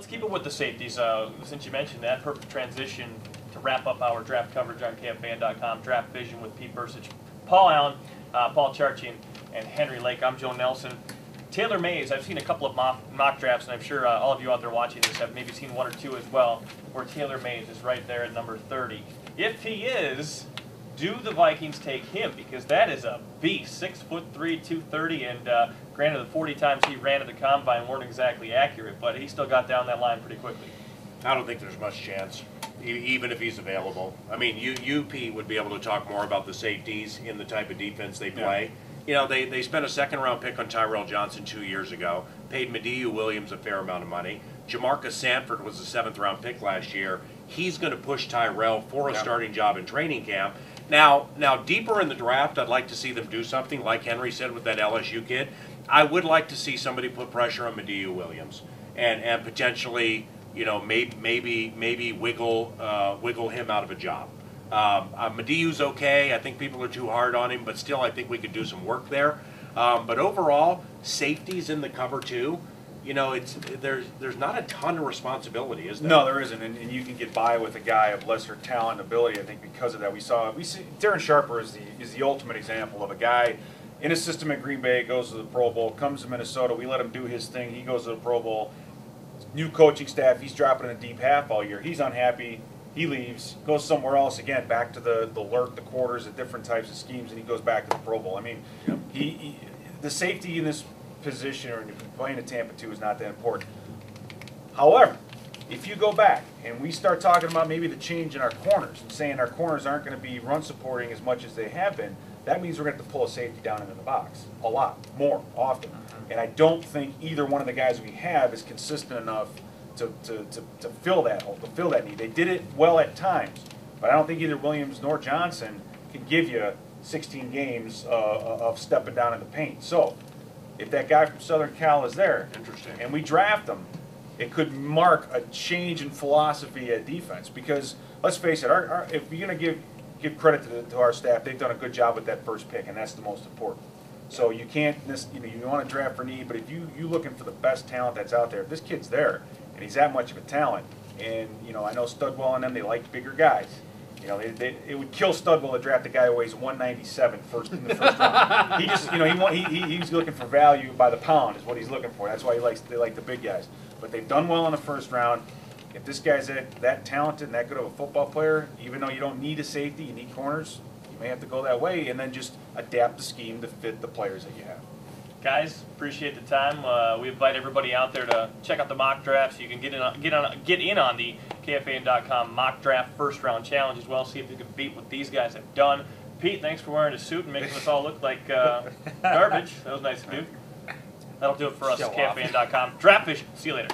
let's keep it with the safeties. Since you mentioned that, perfect transition to wrap up our draft coverage on KFAN.com. Draft Vision with Pete Bercich, Paul Allen, Paul Charchian, and Henry Lake. I'm Joe Nelson. Taylor Mays, I've seen a couple of mock drafts, and I'm sure all of you out there watching this have maybe seen one or two as well, where Taylor Mays is right there at number 30. If he is, do the Vikings take him? Because that is a beast, 6'3", 230, and granted the 40 times he ran at the combine weren't exactly accurate, but he still got down that line pretty quickly. I don't think there's much chance, even if he's available. I mean, you Pete, would be able to talk more about the safeties in the type of defense they play. Yeah. You know, they spent a second-round pick on Tyrell Johnson 2 years ago, paid Mediu Williams a fair amount of money. Jamarcus Sanford was a 7th-round pick last year. He's going to push Tyrell for a starting job in training camp. Now, deeper in the draft, I'd like to see them do something, like Henry said with that LSU kid. I would like to see somebody put pressure on Mediu Williams and potentially, you know, maybe wiggle him out of a job. Mediu's okay. I think people are too hard on him, but still I think we could do some work there. But overall, safety's in the cover too. You know, there's not a ton of responsibility, is there? No, there isn't, and you can get by with a guy of lesser talent and ability. I think because of that, we see Darren Sharper is the ultimate example of a guy in a system at Green Bay, goes to the Pro Bowl, comes to Minnesota. We let him do his thing. He goes to the Pro Bowl. New coaching staff. He's dropping in a deep half all year. He's unhappy. He leaves, goes somewhere else again, back to the lurk, the quarters, the different types of schemes, and he goes back to the Pro Bowl. I mean, the safety in this position, or playing at Tampa 2, is not that important. However, if you go back and we start talking about maybe the change in our corners and saying our corners aren't going to be run supporting as much as they have been, that means we're going to have to pull a safety down into the box a lot more often. And I don't think either one of the guys we have is consistent enough to fill that hole, to fill that need. They did it well at times, but I don't think either Williams nor Johnson can give you 16 games of stepping down in the paint. So if that guy from Southern Cal is there, and we draft him, it could mark a change in philosophy at defense. Because let's face it, if you're going to give credit to our staff, they've done a good job with that first pick, and that's the most important. So you can't, you want to draft for need, but if you're looking for the best talent that's out there, if this kid's there, and he's that much of a talent, and I know Studwell and them, they like bigger guys. It would kill Studwell to draft a guy who weighs 197 in the first round. He just, he's looking for value by the pound is what he's looking for. That's why they like the big guys. But they've done well in the first round. If this guy's that talented and that good of a football player, even though you don't need a safety, you need corners, you may have to go that way and then just adapt the scheme to fit the players that you have. Guys, appreciate the time. We invite everybody out there to check out the mock drafts. You can get in on the KFAN.com mock draft first round challenge as well. See if you can beat what these guys have done. Pete, thanks for wearing a suit and making us all look like garbage. That was nice of you. That'll do it for us. KFAN.com Draft Vision. See you later.